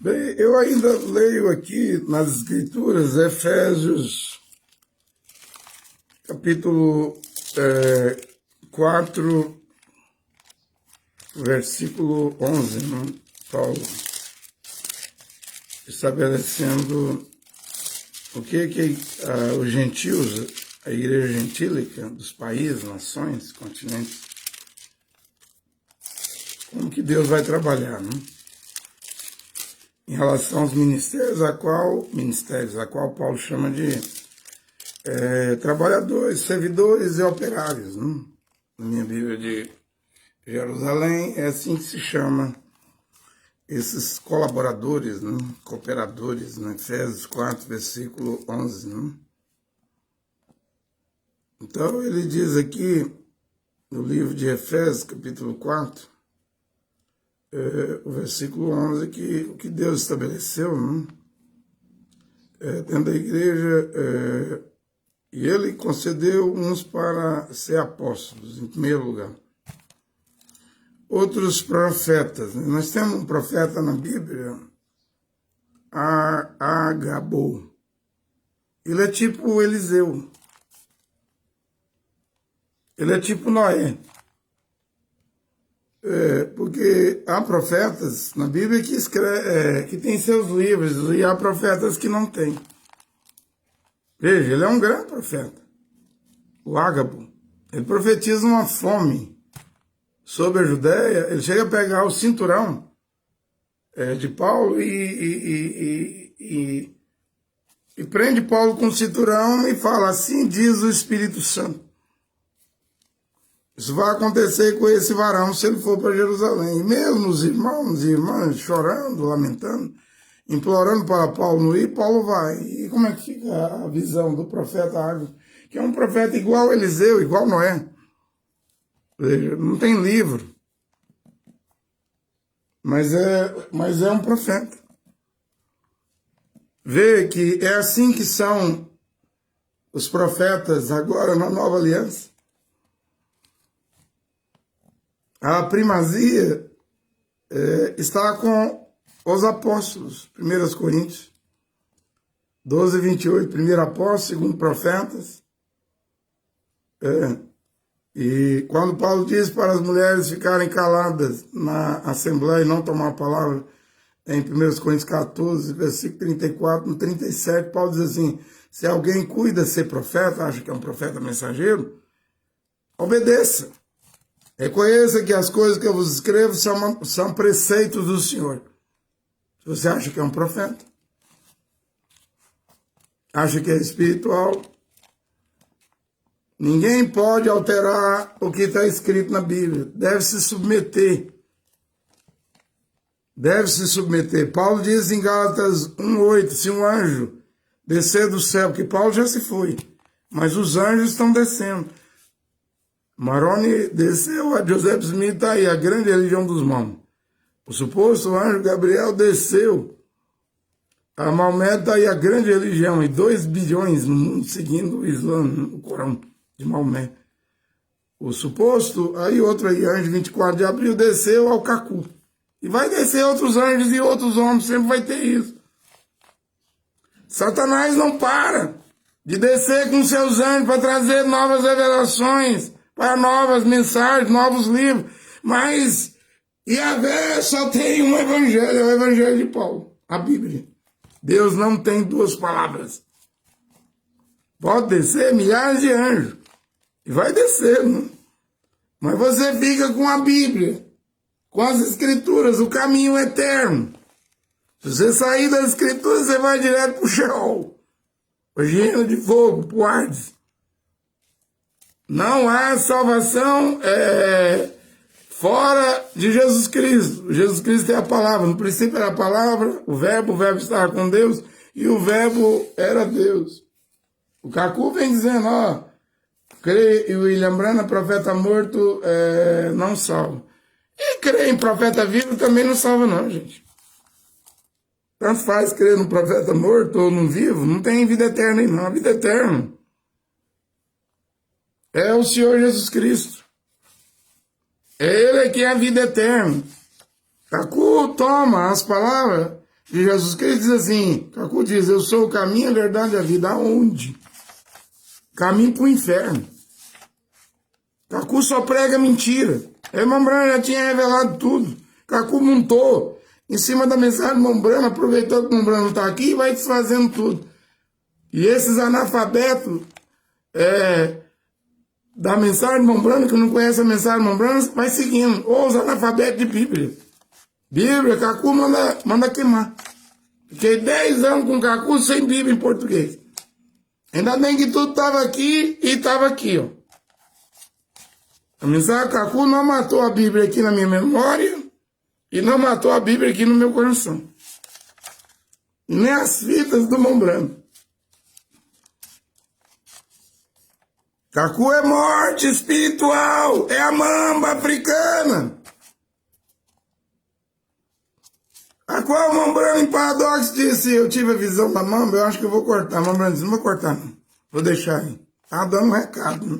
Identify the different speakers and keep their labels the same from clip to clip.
Speaker 1: Bem, eu ainda leio aqui nas Escrituras, Efésios, capítulo 4, versículo 11, né? Paulo estabelecendo o que os gentios, a igreja gentílica dos países, nações, continentes, como que Deus vai trabalhar, né? Em relação aos ministérios, a qual Paulo chama de trabalhadores, servidores e operários, né? Na minha Bíblia de Jerusalém é assim que se chama esses colaboradores, né? Cooperadores, né? Efésios 4, versículo 11, né? Então ele diz aqui no livro de Efésios, capítulo 4, o versículo 11, que o que Deus estabeleceu, né? Dentro da igreja, e ele concedeu uns para ser apóstolos, em primeiro lugar. Outros profetas, né? Nós temos um profeta na Bíblia, Agabo. Ele é tipo Eliseu. Ele é tipo Noé. Porque há profetas na Bíblia que têm seus livros, e há profetas que não têm. Veja, ele é um grande profeta, o Ágabo. Ele profetiza uma fome sobre a Judéia. Ele chega a pegar o cinturão de Paulo e prende Paulo com o cinturão e fala: assim diz o Espírito Santo. Isso vai acontecer com esse varão se ele for para Jerusalém. E mesmo os irmãos e irmãs chorando, lamentando, implorando para Paulo não ir, Paulo vai. E como é que fica a visão do profeta Ágabo? Que é um profeta igual a Eliseu, igual a Noé. Não tem livro. Mas é um profeta. Vê que é assim que são os profetas agora na nova aliança. A primazia está com os apóstolos. 1 Coríntios 12, 28. Primeiro apóstolo, segundo profetas. E quando Paulo diz para as mulheres ficarem caladas na assembleia e não tomar a palavra, em 1 Coríntios 14, versículo 34, no 37, Paulo diz assim: se alguém cuida ser profeta, acha que é um profeta mensageiro, obedeça. Reconheça que as coisas que eu vos escrevo são preceitos do Senhor. Se você acha que é um profeta, acha que é espiritual, ninguém pode alterar o que está escrito na Bíblia. Deve se submeter. Deve se submeter. Paulo diz em Gálatas 1:8, se um anjo descer do céu, que Paulo já se foi, mas os anjos estão descendo. Maroni desceu, a Joseph Smith está aí, a grande religião dos mormons. O suposto anjo Gabriel desceu. A Maomé está aí, a grande religião, e 2 bilhões no mundo seguindo o Islã, o Corão de Maomé. O suposto, aí outro aí, anjo 24 de abril, desceu ao Cacu. E vai descer outros anjos e outros homens, sempre vai ter isso. Satanás não para de descer com seus anjos para trazer novas revelações, para novas mensagens, novos livros. Mas Yahvé só tem um evangelho, é o evangelho de Paulo, a Bíblia. Deus não tem 2 palavras. Pode descer milhares de anjos. E vai descer, né? Mas você fica com a Bíblia, com as Escrituras, o caminho eterno. Se você sair das Escrituras, você vai direto para o Sheol, para o gênero de fogo, para o Hades. Não há salvação fora de Jesus Cristo. Jesus Cristo é a palavra. No princípio era a palavra, o verbo estava com Deus e o verbo era Deus. O Cacu vem dizendo, crê em William Branham, profeta morto, não salva. E crer em profeta vivo também não salva não, gente. Tanto faz crer no profeta morto ou no vivo, não tem vida eterna aí não. A vida eterna é o Senhor Jesus Cristo. É Ele que é a vida eterna. Cacu toma as palavras E Jesus Cristo diz assim, Cacu diz, eu sou o caminho, a verdade e a vida. Aonde? Caminho para o inferno. Cacu só prega mentira. O irmão Branham já tinha revelado tudo. Cacu montou em cima da mensagem do irmão Branham, aproveitou que o irmão Branham não está aqui e vai desfazendo tudo. E esses analfabetos da mensagem do irmão Branham, que não conhece a mensagem do irmão Branham, vai seguindo. Ou os analfabetos de Bíblia. Bíblia, Cacu manda queimar. Fiquei 10 anos com Cacu sem Bíblia em português. Ainda bem que tudo estava aqui e estava aqui, ó. A mensagem Cacu não matou a Bíblia aqui na minha memória e não matou a Bíblia aqui no meu coração. Nem as fitas do irmão Branham. Cacu é morte espiritual, é a mamba africana. A qual o irmão Branham em Paradoxo disse, eu tive a visão da mamba, eu acho que eu vou cortar. O irmão Branham disse, não vou cortar não, vou deixar aí. Tá dando um recado, né?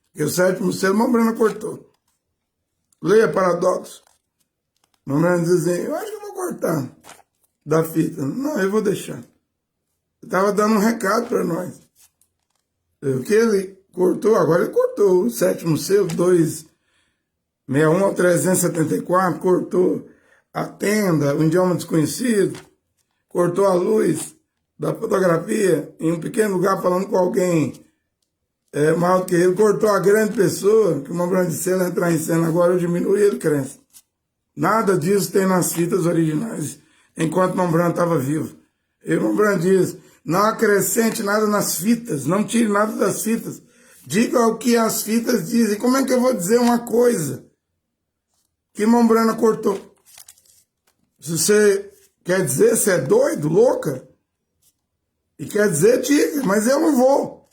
Speaker 1: Porque o sétimo selo, o irmão Branham cortou. Leia Paradoxo. O irmão Branham diz assim, eu acho que eu vou cortar da fita. Não, eu vou deixar. Ele estava dando um recado para nós. O que ele cortou, agora ele cortou o sétimo selo, 261 ao 374, cortou a tenda, o idioma desconhecido, cortou a luz da fotografia em um pequeno lugar falando com alguém mal do que ele, cortou a grande pessoa, que uma grande cena entrar em cena agora, eu diminuí, ele cresce. Nada disso tem nas fitas originais, enquanto o irmão Branham estava vivo. E o irmão Branham diz, não acrescente nada nas fitas, não tire nada das fitas, diga o que as fitas dizem. Como é que eu vou dizer uma coisa que o irmão Branham cortou? Se você quer dizer, você é doido, louca, e quer dizer, diga, mas eu não vou.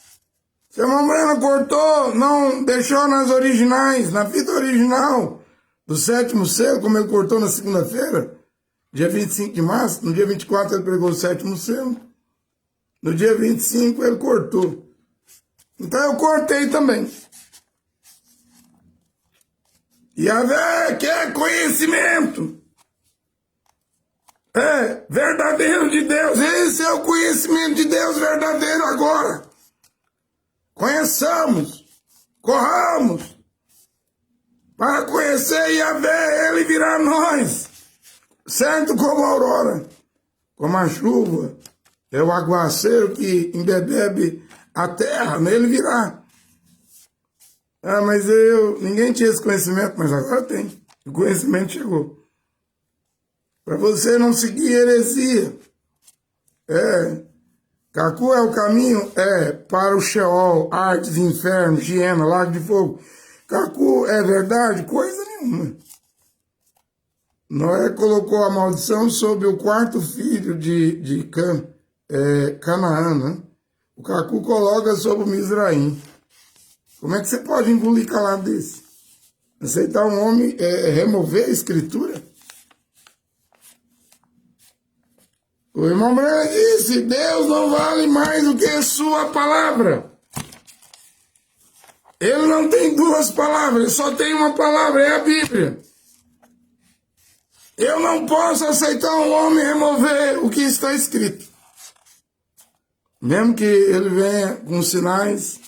Speaker 1: Se a irmã Branham cortou, não deixou nas originais, na fita original do sétimo selo, como ele cortou na segunda-feira, dia 25 de março, no dia 24 ele pregou o sétimo selo, no dia 25 ele cortou. Então eu cortei também. Yahvé quer conhecimento. É, verdadeiro de Deus. Esse é o conhecimento de Deus verdadeiro agora. Conheçamos, corramos, para conhecer Yahvé, Ele virá a nós, certo como a aurora, como a chuva, é o aguaceiro que embebebe a terra, nele virá. Ah, mas ninguém tinha esse conhecimento, mas agora tem, o conhecimento chegou. Para você não seguir heresia. Cacu é o caminho? Para o Sheol, Hades, Inferno, Giena, Lago de Fogo. Cacu é verdade? Coisa nenhuma. Noé colocou a maldição sobre o quarto filho de Canaã, né? O Cacu coloca sobre o Mizraim. Como é que você pode engolir calado desse? Aceitar um homem remover a escritura? O irmão Branham disse, Deus não vale mais do que sua palavra. Ele não tem duas palavras, ele só tem uma palavra, é a Bíblia. Eu não posso aceitar um homem remover o que está escrito. Mesmo que ele venha com sinais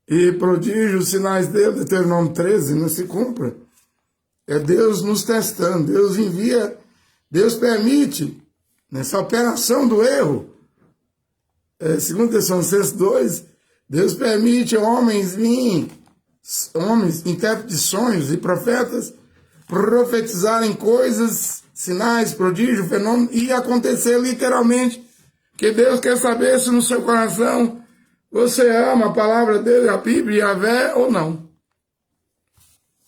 Speaker 1: e prodígios, os sinais dele, Deuteronômio 13, não se cumpra. É Deus nos testando, Deus envia, Deus permite. Nessa operação do erro, segundo Tessalonicenses 2, Deus permite homens intérpretes de sonhos e profetas, profetizarem coisas, sinais, prodígios, fenômenos, e acontecer literalmente, que Deus quer saber se no seu coração você ama a palavra dele, a Bíblia, Yahvé ou não.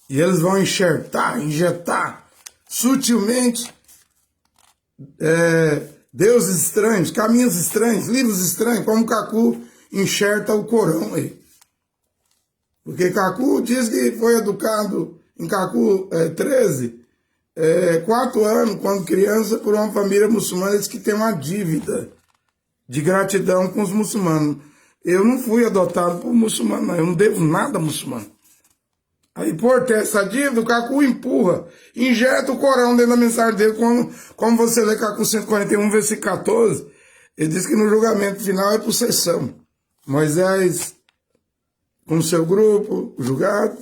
Speaker 1: E eles vão injetar sutilmente deuses estranhos, caminhos estranhos, livros estranhos, como Cacu enxerta o Corão aí. Porque Cacu diz que foi educado em Cacu 13, 4 anos, quando criança, por uma família muçulmana, diz que tem uma dívida de gratidão com os muçulmanos. Eu não fui adotado por muçulmano, não. Eu não devo nada a muçulmano. Aí, por ter essa dívida, o Cacu empurra, injeta o Corão dentro da mensagem dele, como você lê Cacu 141, versículo 14, ele diz que no julgamento final é possessão. Moisés com seu grupo, julgado,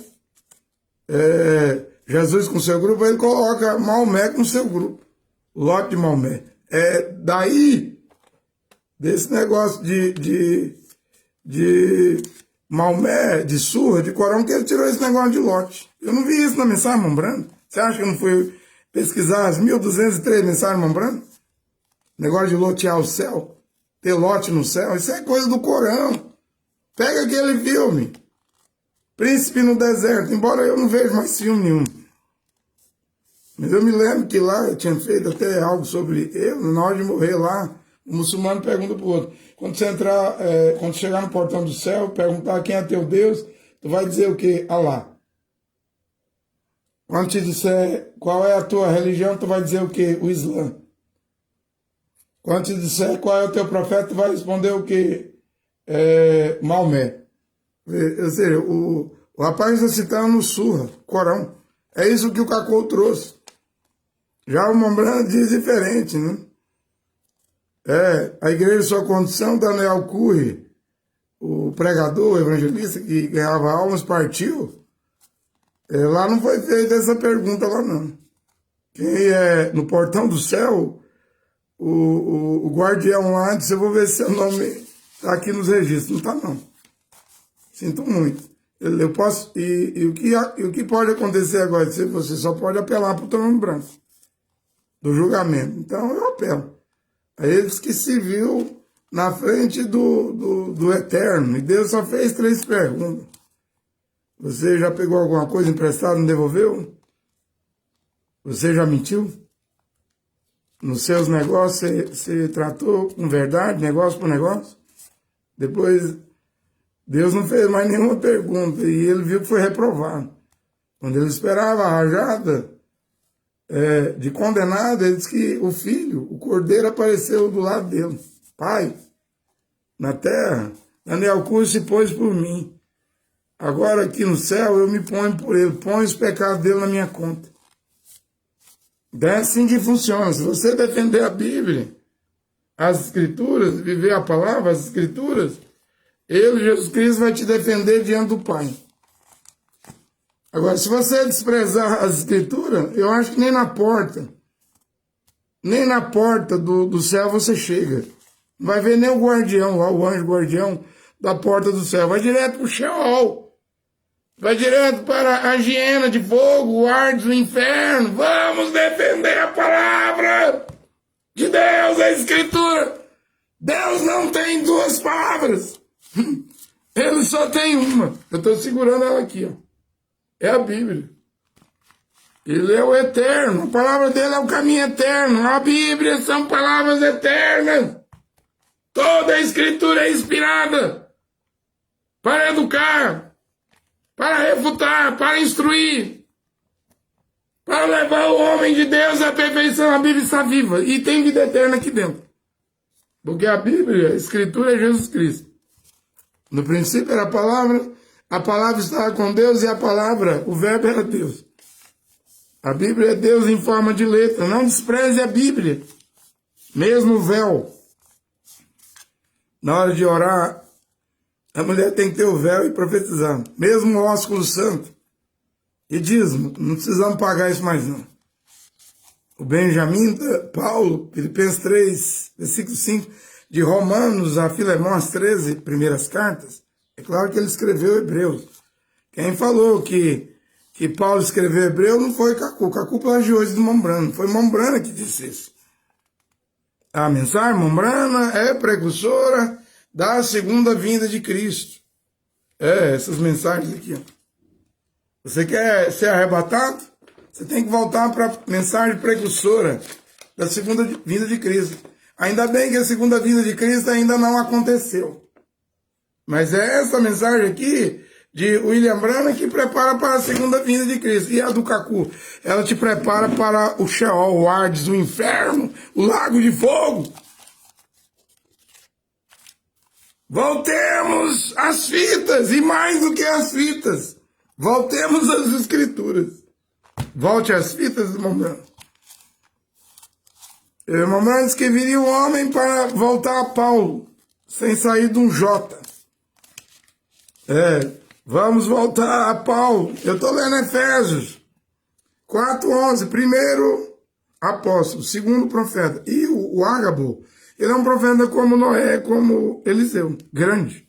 Speaker 1: Jesus com seu grupo, ele coloca Maomé com seu grupo, Lote de Maomé. Daí, desse negócio de Maomé, de surra, de Corão, que ele tirou esse negócio de Lote. Eu não vi isso na mensagem Mambrana. Você acha que eu não fui pesquisar as 1203 mensagens Mambrana? Negócio de lotear o céu, ter lote no céu, isso é coisa do Corão. Pega aquele filme, Príncipe no Deserto, embora eu não veja mais filme nenhum. Mas eu me lembro que lá eu tinha feito até algo sobre ele, na hora de morrer lá, o muçulmano pergunta pro outro. Quando você entrar, quando chegar no portão do céu, perguntar quem é teu Deus, tu vai dizer o quê? Alá. Quando te disser qual é a tua religião, tu vai dizer o quê? O Islã. Quando te disser qual é o teu profeta, tu vai responder o quê? Maomé. Ou seja, o rapaz está citando no Surra, Corão. É isso que o Cacu trouxe. Já o Mambrana diz diferente, né? A igreja Sua Condição, Daniel Curry, o pregador, o evangelista que ganhava almas, partiu. Lá não foi feita essa pergunta lá, não. Quem é no portão do céu, o guardião lá disse, eu vou ver se seu nome está aqui nos registros. Não está, não. Sinto muito. Eu posso, e o que pode acontecer agora? Você só pode apelar para o trono branco do julgamento. Então eu apelo. A eles que se viu na frente do Eterno. E Deus só fez 3 perguntas. Você já pegou alguma coisa emprestada e não devolveu? Você já mentiu? Nos seus negócios você tratou com verdade, negócio por negócio? Depois, Deus não fez mais nenhuma pergunta e ele viu que foi reprovado. Quando ele esperava a rajada de condenado, ele disse que o filho, o cordeiro, apareceu do lado dele. Pai, na terra, Daniel Curry se pôs por mim. Agora aqui no céu eu me ponho por ele, ponho os pecados dele na minha conta. É assim que funciona. Se você defender a Bíblia, as Escrituras, viver a palavra, as Escrituras, ele, Jesus Cristo, vai te defender diante do Pai. Agora, se você desprezar as Escrituras, eu acho que nem na porta do céu você chega. Não vai ver nem o guardião lá, o anjo guardião da porta do céu. Vai direto para o Sheol. Vai direto para a hiena de fogo, o ar do inferno. Vamos defender a palavra de Deus, a Escritura. Deus não tem 2 palavras. Ele só tem uma. Eu estou segurando ela aqui, ó. É a Bíblia. Ele é o eterno. A palavra dele é o caminho eterno. A Bíblia são palavras eternas. Toda a Escritura é inspirada para educar, para refutar, para instruir, para levar o homem de Deus à perfeição. A Bíblia está viva e tem vida eterna aqui dentro. Porque a Bíblia, a Escritura é Jesus Cristo. No princípio era a palavra estava com Deus e a palavra, o verbo era Deus. A Bíblia é Deus em forma de letra. Não despreze a Bíblia. Mesmo o véu. Na hora de orar, a mulher tem que ter o véu e profetizar. Mesmo o ósculo santo. E dízimo, não precisamos pagar isso mais não. O Benjamim, Paulo, Filipenses 3, versículo 5, de Romanos a Filemão, as 13 primeiras cartas, é claro que ele escreveu Hebreus. Quem falou que Paulo escreveu Hebreu não foi Cacu. Cacu plagiou isso do Mambrana. Foi Mambrana que disse isso. A mensagem Mambrana é precursora da segunda vinda de Cristo. Essas mensagens aqui. Ó. Você quer ser arrebatado? Você tem que voltar para a mensagem precursora da segunda vinda de Cristo. Ainda bem que a segunda vinda de Cristo ainda não aconteceu. Mas é essa mensagem aqui de William Branham que prepara para a segunda vinda de Cristo. E a do Cacu, ela te prepara para o Sheol, o Hades, o inferno, o lago de fogo. Voltemos às fitas, e mais do que as fitas. Voltemos às Escrituras. Volte às fitas do momento. Momentos que viria o homem para voltar a Paulo, sem sair de um J. Vamos voltar a Paulo. Eu estou lendo Efésios 4:11. Primeiro apóstolo, segundo profeta. E o Ágabo, ele é um profeta como Noé, como Eliseu, grande.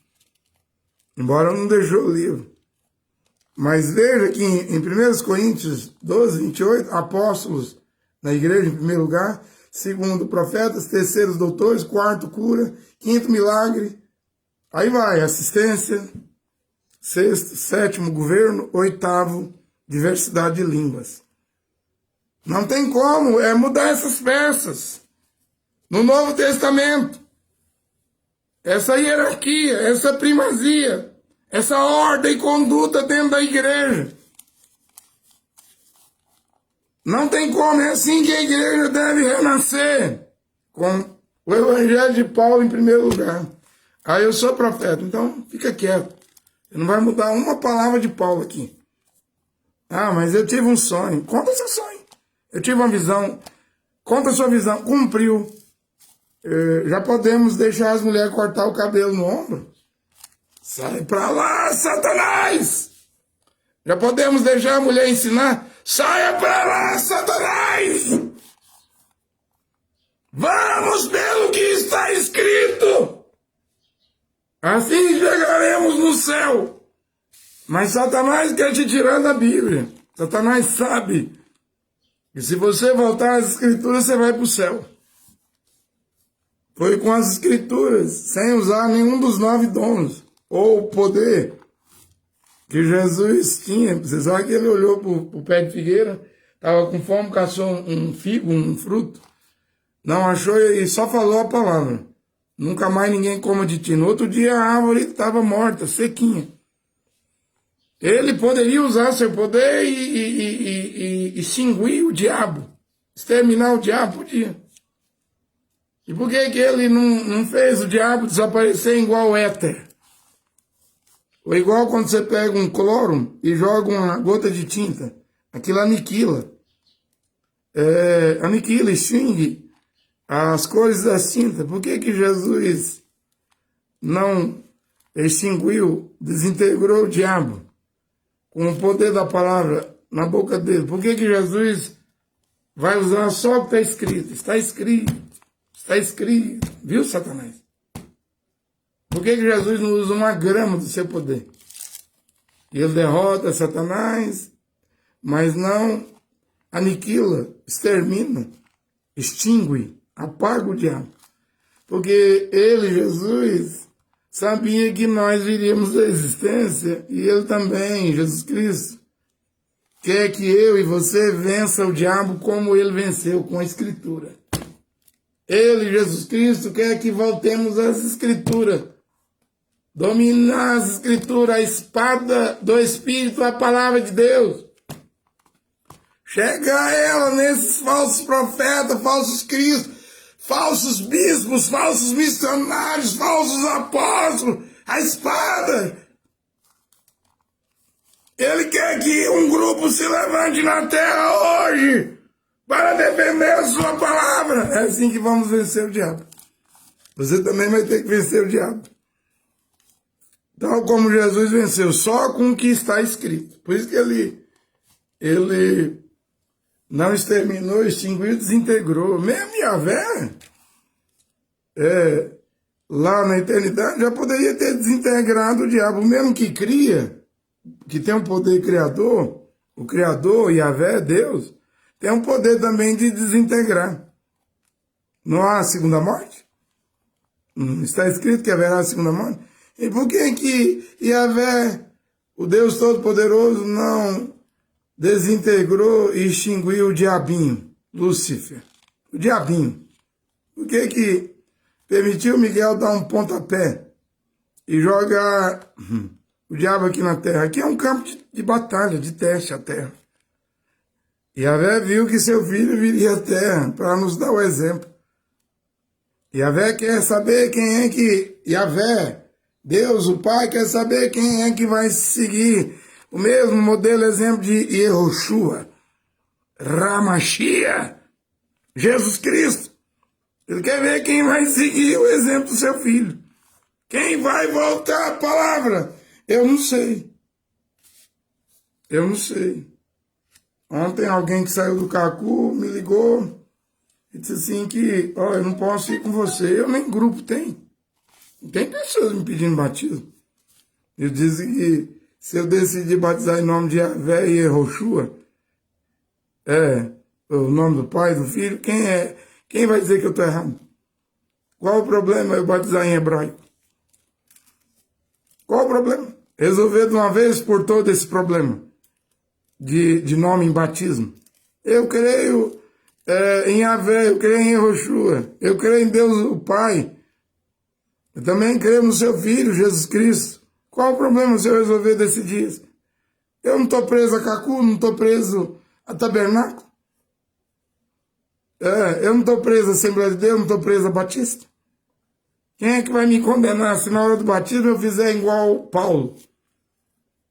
Speaker 1: Embora não deixou o livro. Mas veja que em 1 Coríntios 12:28, apóstolos na igreja em primeiro lugar, segundo profetas, terceiros doutores, quarto cura, quinto milagre, aí vai, assistência, sexto, sétimo governo, oitavo diversidade de línguas. Não tem como, mudar essas peças. No Novo Testamento, essa hierarquia, essa primazia, essa ordem e conduta dentro da igreja. Não tem como, é assim que a igreja deve renascer, com o evangelho de Paulo em primeiro lugar. Aí eu sou profeta, então fica quieto. Você não vai mudar uma palavra de Paulo aqui. Ah, mas eu tive um sonho. Conta seu sonho. Eu tive uma visão. Conta a sua visão. Cumpriu. Já podemos deixar as mulheres cortar o cabelo no ombro? Sai pra lá, Satanás! Já podemos deixar a mulher ensinar? Saia pra lá, Satanás! Vamos pelo que está escrito! Assim chegaremos no céu. Mas Satanás quer te tirar da Bíblia. Satanás sabe que se você voltar às Escrituras, você vai para o céu. Foi com as Escrituras, sem usar nenhum dos 9 dons, ou poder que Jesus tinha. Você sabe que ele olhou para o pé de figueira, estava com fome, caçou um figo, um fruto, não achou e só falou a palavra. Nunca mais ninguém coma de ti. No outro dia a árvore estava morta, sequinha. Ele poderia usar seu poder e extinguir o diabo, exterminar o diabo, podia. E por que ele não fez o diabo desaparecer igual éter? Ou igual quando você pega um cloro e joga uma gota de tinta. Aquilo aniquila. Aniquila, extingue as cores das tintas. Por que Jesus não extinguiu, desintegrou o diabo com o poder da palavra na boca dele? Por que Jesus vai usar só o que está escrito? Está escrito. Está escrito. Viu, Satanás? Por que Jesus não usa uma grama do seu poder? Ele derrota Satanás, mas não aniquila, extermina, extingue, apaga o diabo. Porque ele, Jesus, sabia que nós viríamos da existência, e ele também, Jesus Cristo, quer que eu e você vença o diabo como ele venceu, com a Escritura. Ele, Jesus Cristo, quer que voltemos às Escrituras. Dominar as Escrituras, a espada do Espírito, a palavra de Deus. Chega ela nesses falsos profetas, falsos cristos, falsos bispos, falsos missionários, falsos apóstolos, a espada. Ele quer que um grupo se levante na terra hoje para defender a sua palavra. É assim que vamos vencer o diabo. Você também vai ter que vencer o diabo. Tal como Jesus venceu, só com o que está escrito. Por isso que ele não exterminou, extinguiu, desintegrou. Mesmo Yahvé, lá na eternidade, já poderia ter desintegrado o diabo. Mesmo que cria, que tem um poder criador, o Criador, Yahvé, Deus, tem um poder também de desintegrar. Não há segunda morte? Está escrito que haverá a segunda morte? E por que Yahvé, o Deus Todo-Poderoso, não desintegrou e extinguiu o diabinho, Lúcifer? O diabinho. Por que permitiu Miguel dar um pontapé e jogar o diabo aqui na terra? Aqui é um campo de batalha, de teste a terra. Yahvé viu que seu filho viria à terra para nos dar o exemplo. Yahvé quer saber quem é que... Yahvé, Deus, o Pai, quer saber quem é que vai seguir o mesmo modelo exemplo de Yehoshua, Ramachia, Jesus Cristo. Ele quer ver quem vai seguir o exemplo do seu filho. Quem vai voltar à palavra? Eu não sei. Eu não sei. Ontem alguém que saiu do Cacu me ligou e disse assim que, ó, eu não posso ir com você. Eu nem grupo tem. Tem pessoas me pedindo batismo. Eu disse que se eu decidir batizar em nome de Yahvé e Yehoshua, o nome do Pai, do Filho, quem vai dizer que eu estou errado? Qual o problema eu batizar em hebraico? Qual o problema? Resolver de uma vez por todo esse problema de nome em batismo. Eu creio em Yahvé, eu creio em Yehoshua, eu creio em Deus o Pai. Eu também creio no seu Filho, Jesus Cristo. Qual o problema se eu resolver decidir isso? Eu não estou preso a Cacu, não estou preso a Tabernáculo. Eu não estou preso a Assembleia de Deus, não estou preso a Batista. Quem é que vai me condenar se na hora do batismo eu fizer igual Paulo?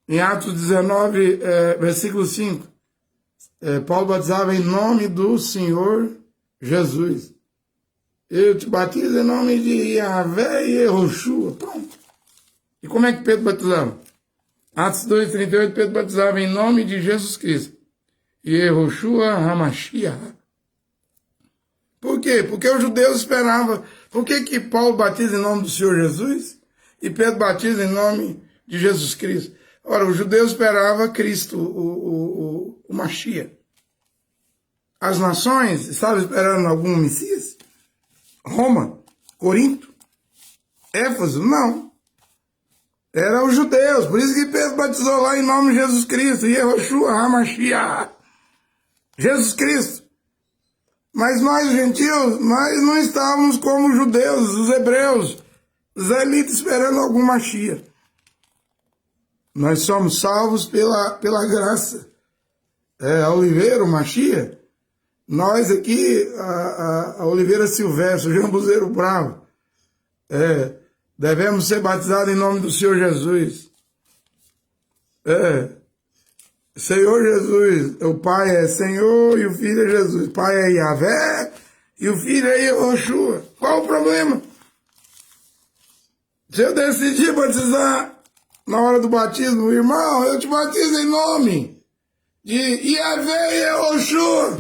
Speaker 1: Em Atos 19, versículo 5. Paulo batizava em nome do Senhor Jesus. Eu te batizo em nome de Yahvé e Yehoshua. Pronto. E como é que Pedro batizava? Atos 2,38, Pedro batizava em nome de Jesus Cristo. Yehoshua Hamashia. Por quê? Porque os judeus esperavam. Por que Paulo batiza em nome do Senhor Jesus e Pedro batiza em nome de Jesus Cristo? Ora, os judeus esperavam Cristo, o Machia. As nações estavam esperando algum Messias? Roma? Corinto? Éfeso? Não. Eram os judeus. Por isso que Pedro batizou lá em nome de Jesus Cristo. Yehoshua Hamashia. Jesus Cristo. Mas nós, gentios, nós não estávamos como os judeus, os hebreus, os israelitas esperando algum Machia. Nós somos salvos pela graça. A Oliveira, o Machia, nós aqui, a Oliveira Silvestre, o Jambuzeiro Bravo, devemos ser batizados em nome do Senhor Jesus. Senhor Jesus, o Pai é Senhor e o Filho é Jesus. O Pai é Yahvé e o Filho é Yehoshua. Qual o problema? Se eu decidir batizar na hora do batismo, irmão, eu te batizo em nome de Yahvé e Yehoshua.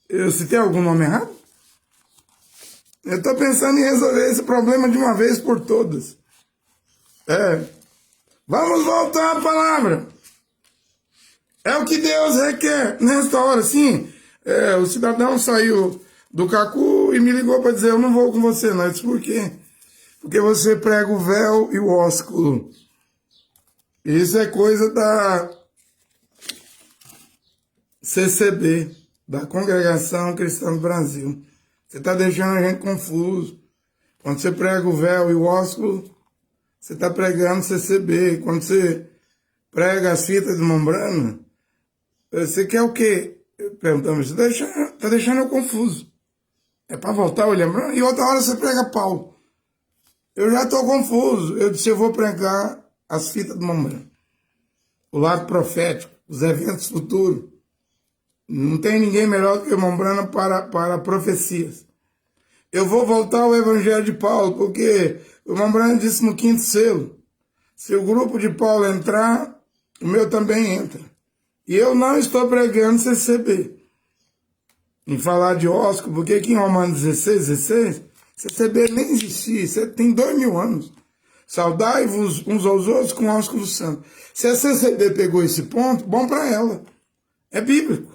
Speaker 1: Eu citei algum nome errado? Eu estou pensando em resolver esse problema de uma vez por todas. Vamos voltar à palavra. É o que Deus requer nesta hora, sim. O cidadão saiu do Cacu e me ligou para dizer, eu não vou com você, não. Eu disse, por quê? Porque você prega o véu e o ósculo. Isso é coisa da CCB, da Congregação Cristã do Brasil. Você está deixando a gente confuso. Quando você prega o véu e o ósculo, você está pregando CCB. Quando você prega as fitas de membrana, você quer o quê? Perguntamos, você está deixando eu confuso. É para voltar o lembrando? E outra hora você prega Paulo. Eu já estou confuso. Eu disse, eu vou pregar as fitas de membrana. O lado profético, os eventos futuros. Não tem ninguém melhor do que o membrana para profecias. Eu vou voltar ao Evangelho de Paulo, porque o membrana disse no 5º selo, se o grupo de Paulo entrar, o meu também entra. E eu não estou pregando CCB. Em falar de ósculo, porque aqui em Romanos 16, CCB nem existia, isso tem 2000 anos. Saudai-vos uns aos outros com ósculo santo. Se a CCB pegou esse ponto, bom para ela. É bíblico.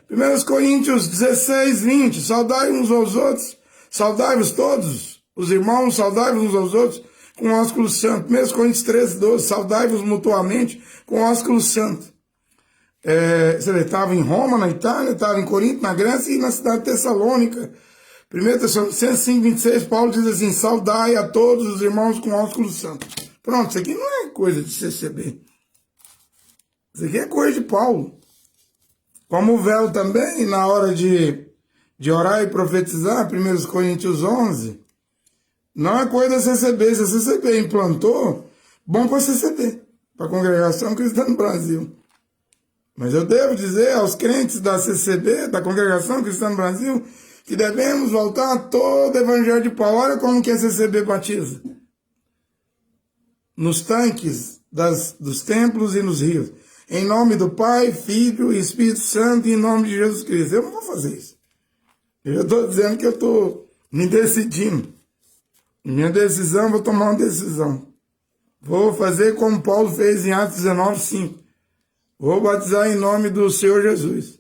Speaker 1: 1 Coríntios 16, 20. Saudai uns aos outros. Saudai-vos todos, os irmãos, saudai-vos uns aos outros com ósculo santo. 1 Coríntios 13, 12. Saudai-vos mutuamente com ósculo santo. Ele estava em Roma, na Itália, estava em Corinto, na Grécia e na cidade de Tessalônica. 1 Tessalonicenses 5, 26, Paulo diz assim, saudai a todos os irmãos com ósculo santo. Pronto, isso aqui não é coisa de CCB. Isso aqui é coisa de Paulo. Como o véu também, na hora de orar e profetizar, 1 Coríntios 11, não é coisa da CCB. Se a CCB implantou, Bom para a CCD, para a Congregação Cristã do Brasil. Mas eu devo dizer aos crentes da CCB, da Congregação Cristã do Brasil, que devemos voltar a todo o Evangelho de Paulo. Olha como que a CCB batiza. Nos tanques dos templos e nos rios. Em nome do Pai, Filho e Espírito Santo, e em nome de Jesus Cristo. Eu não vou fazer isso. Eu estou dizendo que eu estou me decidindo. Minha decisão, vou tomar uma decisão. Vou fazer como Paulo fez em Atos 19, 5. Vou batizar em nome do Senhor Jesus.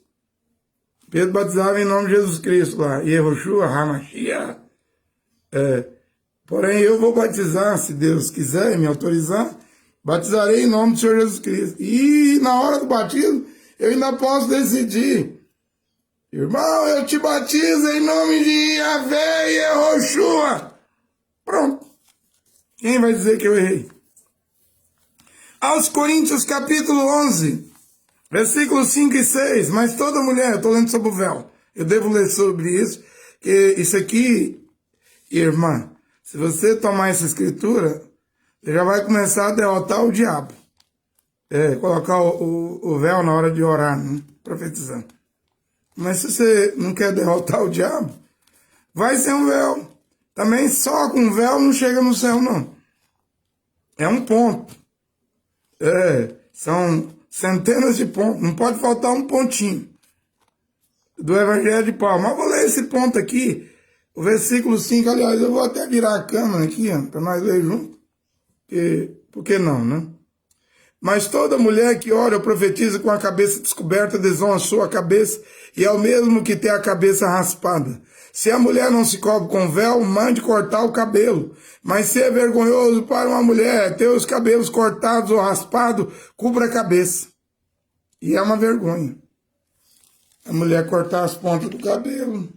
Speaker 1: Pedro batizava em nome de Jesus Cristo lá. Yehoshua, Hamashia. Porém, eu vou batizar, se Deus quiser me autorizar, batizarei em nome do Senhor Jesus Cristo. E na hora do batismo, eu ainda posso decidir. Irmão, eu te batizo em nome de Yahvé e Yehoshua. Pronto. Quem vai dizer que eu errei? Aos Coríntios, capítulo 11, versículos 5 e 6. Mas toda mulher, eu estou lendo sobre o véu. Eu devo ler sobre isso. Que isso aqui, irmã, se você tomar essa escritura, você já vai começar a derrotar o diabo. Colocar o véu na hora de orar, né? Profetizando. Mas se você não quer derrotar o diabo, vai ser um véu. Também só com véu não chega no céu, não. É um ponto. São centenas de pontos. Não pode faltar um pontinho do Evangelho de Paulo. Mas vou ler esse ponto aqui, o versículo 5. Aliás, eu vou até virar a câmera aqui, para nós ler junto. Por que não, né? Mas toda mulher que ora ou profetiza com a cabeça descoberta desonra a sua cabeça, e é o mesmo que ter a cabeça raspada. Se a mulher não se cobre com véu, mande cortar o cabelo. Mas se é vergonhoso para uma mulher ter os cabelos cortados ou raspados, cubra a cabeça. E é uma vergonha a mulher cortar as pontas do cabelo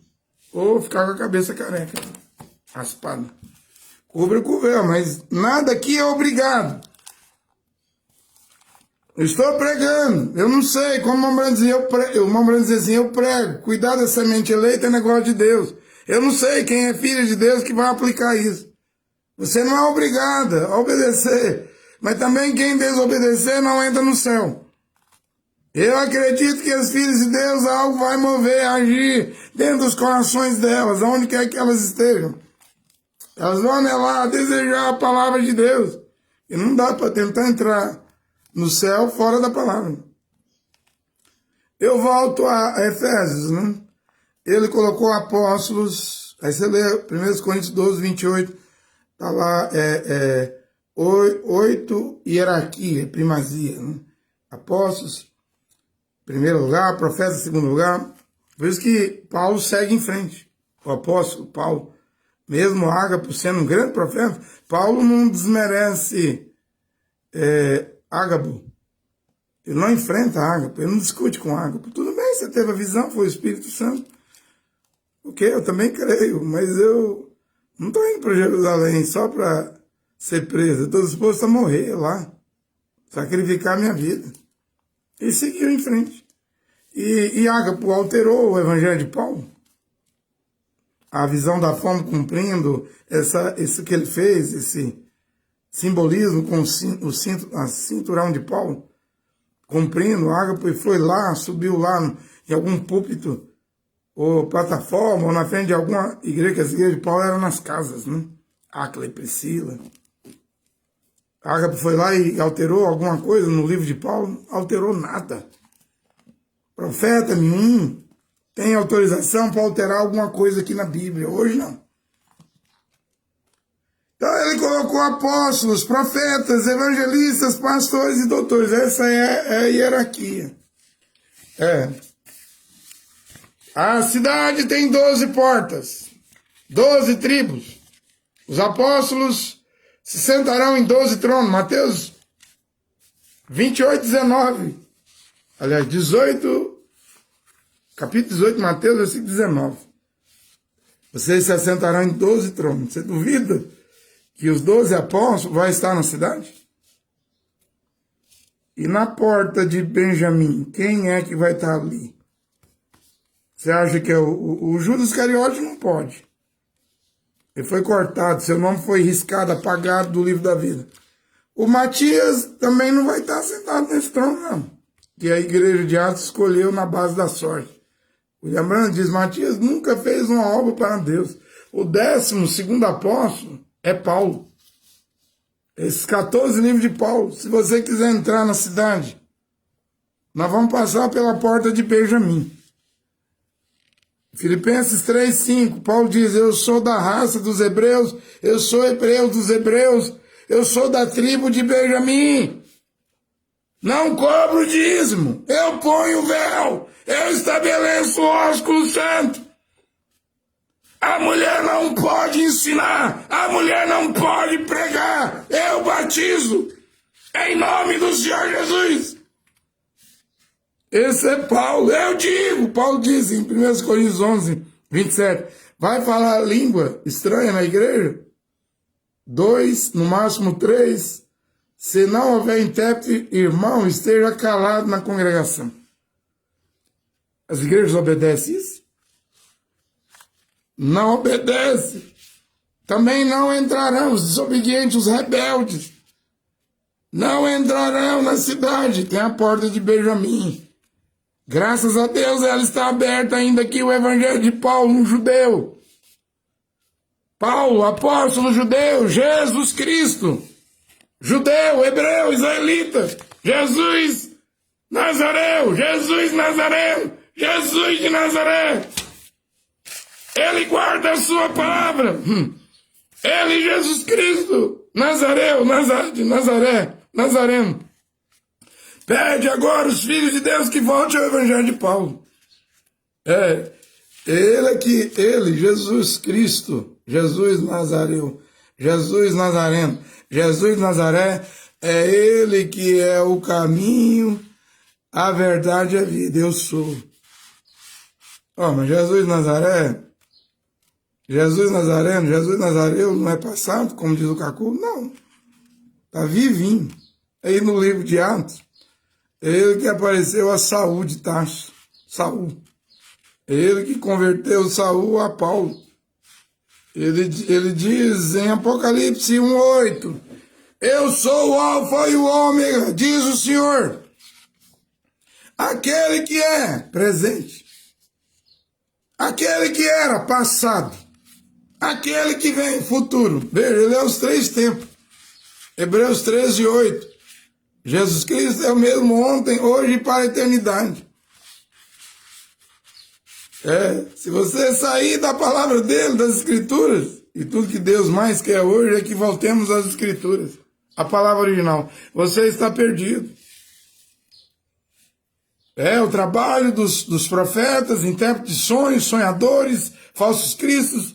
Speaker 1: ou ficar com a cabeça careca, raspada. Cubra com véu, mas nada aqui é obrigado. Eu estou pregando, eu não sei, como o Mambrando dizia assim, eu prego. Cuidado da semente eleita é negócio de Deus. Eu não sei quem é filho de Deus que vai aplicar isso. Você não é obrigada a obedecer, mas também quem desobedecer não entra no céu. Eu acredito que as filhas de Deus, algo vai mover, agir dentro dos corações delas, aonde quer que elas estejam. Elas vão anelar, desejar a palavra de Deus. E não dá para tentar entrar no céu fora da palavra. Eu volto a Efésios, né? Ele colocou apóstolos, aí você lê 1 Coríntios 12, 28, tá lá, 8 hierarquia, primazia, né? Apóstolos, primeiro lugar, profetas, segundo lugar. Por isso que Paulo segue em frente. O apóstolo Paulo, mesmo Ágapo sendo um grande profeta, Paulo não desmerece Ágabo. Ele não enfrenta Ágabo, ele não discute com Ágabo. Tudo bem, você teve a visão, foi o Espírito Santo. Ok, eu também creio, mas eu não estou indo para Jerusalém só para ser preso. Eu estou disposto a morrer lá, sacrificar minha vida. E seguiu em frente. E Ágabo alterou o Evangelho de Paulo. A visão da fome cumprindo, isso que ele fez, esse simbolismo com a cinturão de Paulo, cumprindo, Ágapo foi lá, subiu lá em algum púlpito, ou plataforma, ou na frente de alguma igreja, que as igrejas de Paulo eram nas casas, né? Áquila e Priscila. Ágapo foi lá e alterou alguma coisa no livro de Paulo? Alterou nada. Profeta nenhum tem autorização para alterar alguma coisa aqui na Bíblia. Hoje não. Então ele colocou apóstolos, profetas, evangelistas, pastores e doutores. Essa é a hierarquia. A cidade tem 12 portas, 12 tribos. Os apóstolos se sentarão em 12 tronos. Mateus 28, 19. Aliás, 18, capítulo 18, Mateus, versículo 19. Vocês se assentarão em 12 tronos. Você duvida que os 12 apóstolos vão estar na cidade? E na porta de Benjamim, quem é que vai estar ali? Você acha que o Judas Iscariote não pode? Ele foi cortado, seu nome foi riscado, apagado do livro da vida. O Matias também não vai estar sentado nesse trono, não. Que a igreja de Atos escolheu na base da sorte. William Branham diz, Matias nunca fez uma obra para Deus. O 12º apóstolo é Paulo. Esses 14 livros de Paulo, se você quiser entrar na cidade, nós vamos passar pela porta de Benjamim. Filipenses 3:5, Paulo diz, eu sou da raça dos hebreus, eu sou hebreu dos hebreus, eu sou da tribo de Benjamim. Não cobro dízimo, eu ponho o véu, eu estabeleço o ósculo santo. A mulher não pode ensinar, a mulher não pode pregar, eu batizo em nome do Senhor Jesus. Esse é Paulo, eu digo, Paulo diz em 1 Coríntios 11:27, vai falar língua estranha na igreja? 2, no máximo 3, se não houver intérprete, irmão, esteja calado na congregação. As igrejas obedecem isso? Não obedecem. Também não entrarão os desobedientes, os rebeldes. Não entrarão na cidade, tem a porta de Benjamim. Graças a Deus ela está aberta ainda aqui, o evangelho de Paulo, um judeu. Paulo, apóstolo judeu, Jesus Cristo. Judeu, hebreu, israelita. Jesus Nazareu, Jesus Nazareno, Jesus de Nazaré. Ele guarda a sua palavra. Ele, Jesus Cristo, Nazareu, de Nazaré, Nazareno. Pede agora os filhos de Deus que volte ao evangelho de Paulo. Ele, Jesus Cristo, Jesus Nazareu, Jesus Nazareno, Jesus Nazaré, é ele que é o caminho, a verdade e a vida. Eu sou. Mas Jesus Nazaré, Jesus Nazareno, Jesus Nazareu não é passado, como diz o Cacu? Não. Está vivinho. Aí no livro de Atos, ele que apareceu a Saul de Tarso. Saul. Ele que converteu Saul a Paulo. Ele diz em Apocalipse 1:8, eu sou o Alfa e o Ômega, diz o Senhor. Aquele que é presente. Aquele que era passado. Aquele que vem futuro. Veja, ele é os 3 tempos. Hebreus 13:8. Jesus Cristo é o mesmo ontem, hoje e para a eternidade. Se você sair da palavra dele, das escrituras, e tudo que Deus mais quer hoje é que voltemos às escrituras, a palavra original, você está perdido. O trabalho dos profetas, intérpretes de sonhos, sonhadores, falsos cristos,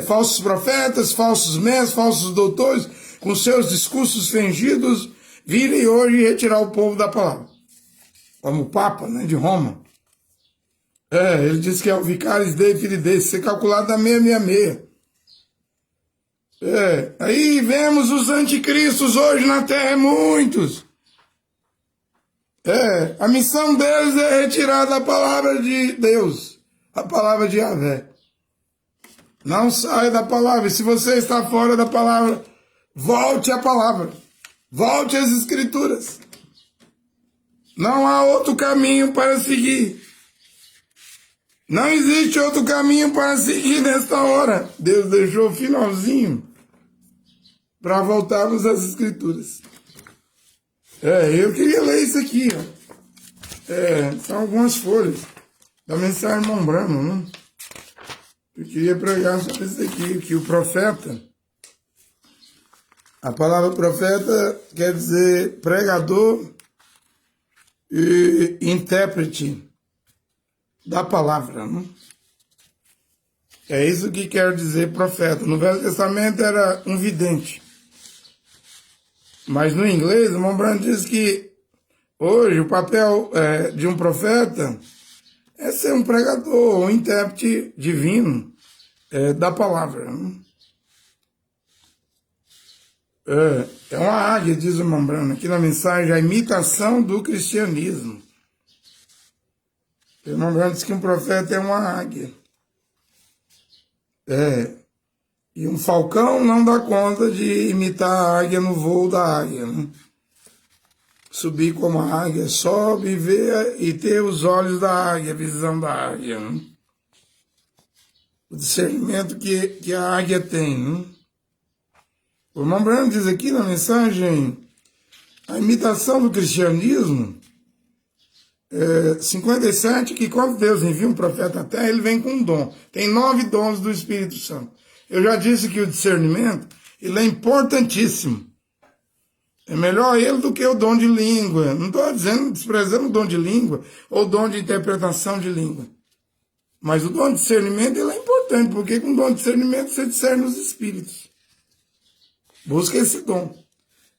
Speaker 1: falsos profetas, falsos mestres, falsos doutores, com seus discursos fingidos, virem hoje retirar o povo da palavra. Como o Papa, de Roma. Ele diz que é o Vicaris Dei Filii, ser calculado da 666. Aí vemos os anticristos hoje na terra, muitos. A missão deles é retirar da palavra de Deus, a palavra de Yahvé. Não saia da palavra. E se você está fora da palavra, volte à palavra. Volte às escrituras. Não há outro caminho para seguir. Não existe outro caminho para seguir nesta hora. Deus deixou o finalzinho para voltarmos às escrituras. Eu queria ler isso aqui. São algumas folhas da mensagem de Irmão Branham, né? Eu queria pregar sobre isso aqui, que o profeta, a palavra profeta quer dizer pregador e intérprete da palavra, né? É isso que quer dizer profeta. No Velho Testamento era um vidente. Mas no inglês, o Irmão Branham diz que hoje o papel de um profeta é ser um pregador, um intérprete divino da palavra. Né? É uma águia, diz o Irmão Branham, aqui na mensagem, a imitação do cristianismo. O Irmão Branham diz que um profeta é uma águia. E um falcão não dá conta de imitar a águia no voo da águia, né? Subir como a águia sobe, ver e ter os olhos da águia, a visão da águia, né? O discernimento que a águia tem, né? O irmão Branham diz aqui na mensagem, a imitação do cristianismo, 57, que quando Deus envia um profeta à terra, ele vem com um dom. Tem 9 dons do Espírito Santo. Eu já disse que o discernimento, ele é importantíssimo. É melhor ele do que o dom de língua. Não estou desprezando o dom de língua ou o dom de interpretação de língua. Mas o dom de discernimento, ele é importante, porque com o dom de discernimento você discerne os espíritos. Busca esse dom.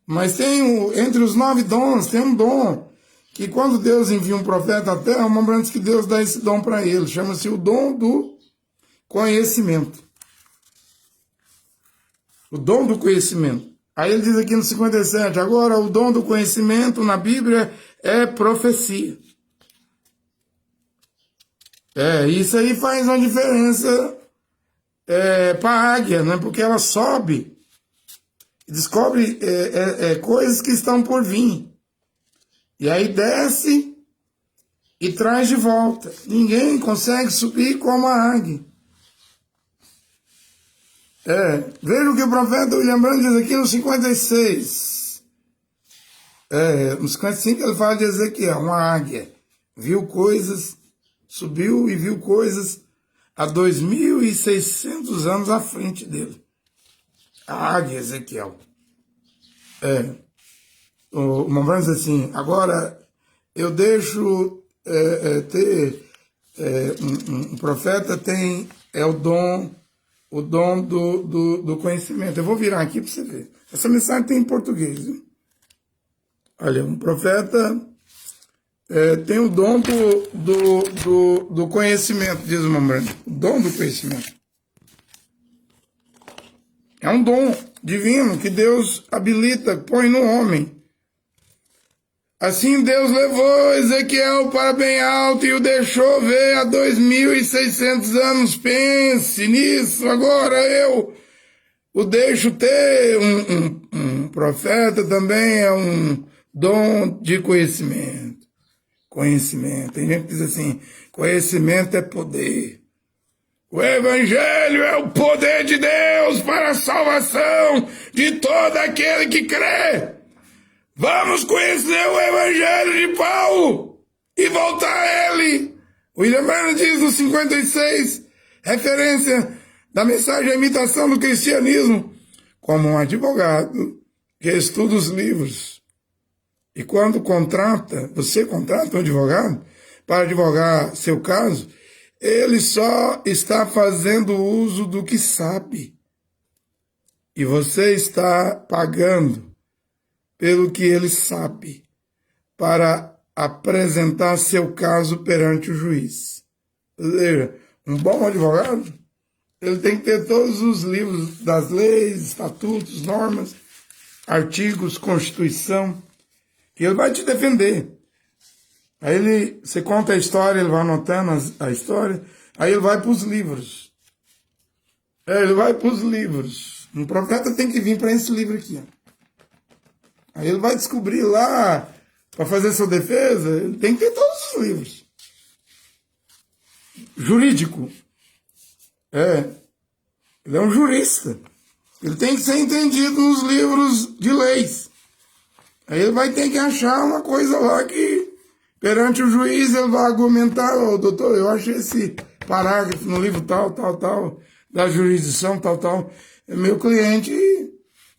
Speaker 1: Mas entre os 9 dons, tem um dom que quando Deus envia um profeta à terra, uma branca que Deus dá esse dom para ele. Chama-se o dom do conhecimento. O dom do conhecimento. Aí ele diz aqui no 57, agora o dom do conhecimento na Bíblia é profecia. Isso aí faz uma diferença para a águia, né? Porque ela sobe e descobre coisas que estão por vir. E aí desce e traz de volta. Ninguém consegue subir como a águia. Veja o que o profeta William Branham diz aqui no 56. No 55 ele fala de Ezequiel, uma águia. Viu coisas, subiu e viu coisas há 2.600 anos à frente dele. A águia Ezequiel. O irmão Branham diz assim, agora eu deixo um profeta tem o dom do conhecimento. Eu vou virar aqui para você ver. Essa mensagem tem em português. Viu? Olha, um profeta tem o dom do conhecimento, diz o irmão Branham. O dom do conhecimento. É um dom divino que Deus habilita, põe no homem. Assim Deus levou Ezequiel para bem alto e o deixou ver há 2.600 anos. Pense nisso, agora eu o deixo ter. Um profeta também é um dom de conhecimento. Conhecimento. Tem gente que diz assim, conhecimento é poder. O Evangelho é o poder de Deus para a salvação de todo aquele que crê. Vamos conhecer o Evangelho de Paulo e voltar a ele. O William Branham diz no 56, referência da mensagem à imitação do cristianismo, como um advogado que estuda os livros. E quando você contrata um advogado para advogar seu caso, ele só está fazendo uso do que sabe. E você está pagando pelo que ele sabe, para apresentar seu caso perante o juiz. Ou seja, um bom advogado, ele tem que ter todos os livros das leis, estatutos, normas, artigos, Constituição, que ele vai te defender. Aí você conta a história, ele vai anotando a história, aí ele vai para os livros. Ele vai para os livros. Um profeta tem que vir para esse livro aqui, ó. Aí ele vai descobrir lá, para fazer sua defesa, ele tem que ter todos os livros. Jurídico. Ele é um jurista. Ele tem que ser entendido nos livros de leis. Aí ele vai ter que achar uma coisa lá que, perante o juiz, ele vai argumentar, doutor, eu achei esse parágrafo no livro tal, da jurisdição, tal. Meu cliente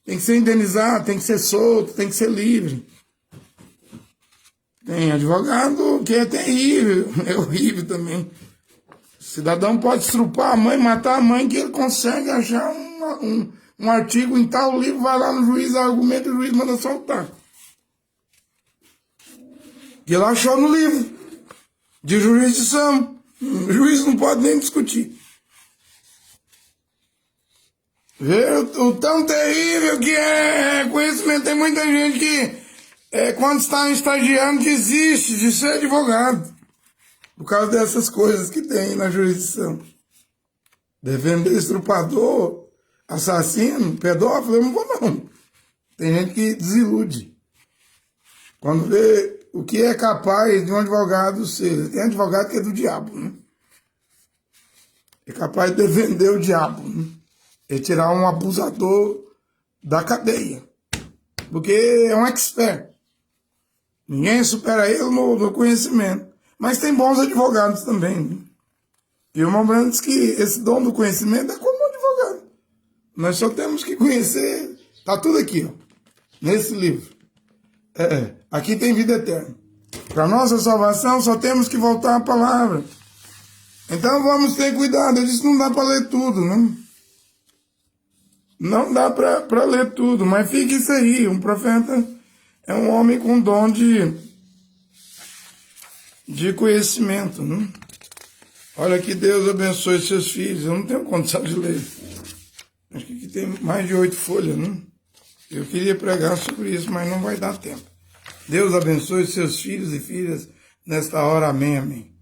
Speaker 1: tem que ser indenizado, tem que ser solto, tem que ser livre. Tem advogado que é terrível, é horrível também. O cidadão pode estrupar a mãe, matar a mãe, que ele consegue achar um artigo em tal livro, vai lá no juiz, argumenta e o juiz manda soltar. E ele achou no livro de jurisdição. O juiz não pode nem discutir. Vê o tão terrível que é conhecimento. Tem muita gente que, quando está estagiando, desiste de ser advogado. Por causa dessas coisas que tem na jurisdição. Defender estrupador, assassino, pedófilo, eu não vou não. Tem gente que desilude. Quando vê o que é capaz de um advogado ser. Tem advogado que é do diabo, né? É capaz de defender o diabo, né? É tirar um abusador da cadeia. Porque é um expert. Ninguém supera ele no conhecimento. Mas tem bons advogados também, né? E o Mombrando diz que esse dom do conhecimento é como um advogado. Nós só temos que conhecer. Tá tudo aqui, ó, nesse livro. Aqui tem vida eterna. Para nossa salvação só temos que voltar à palavra. Então vamos ter cuidado. Eu disse que não dá para ler tudo, né? Não dá para ler tudo, mas fica isso aí. Um profeta é um homem com dom de conhecimento, né? Olha que Deus abençoe seus filhos. Eu não tenho condição de ler. Acho que aqui tem mais de 8 folhas, né? Eu queria pregar sobre isso, mas não vai dar tempo. Deus abençoe seus filhos e filhas nesta hora. Amém, amém.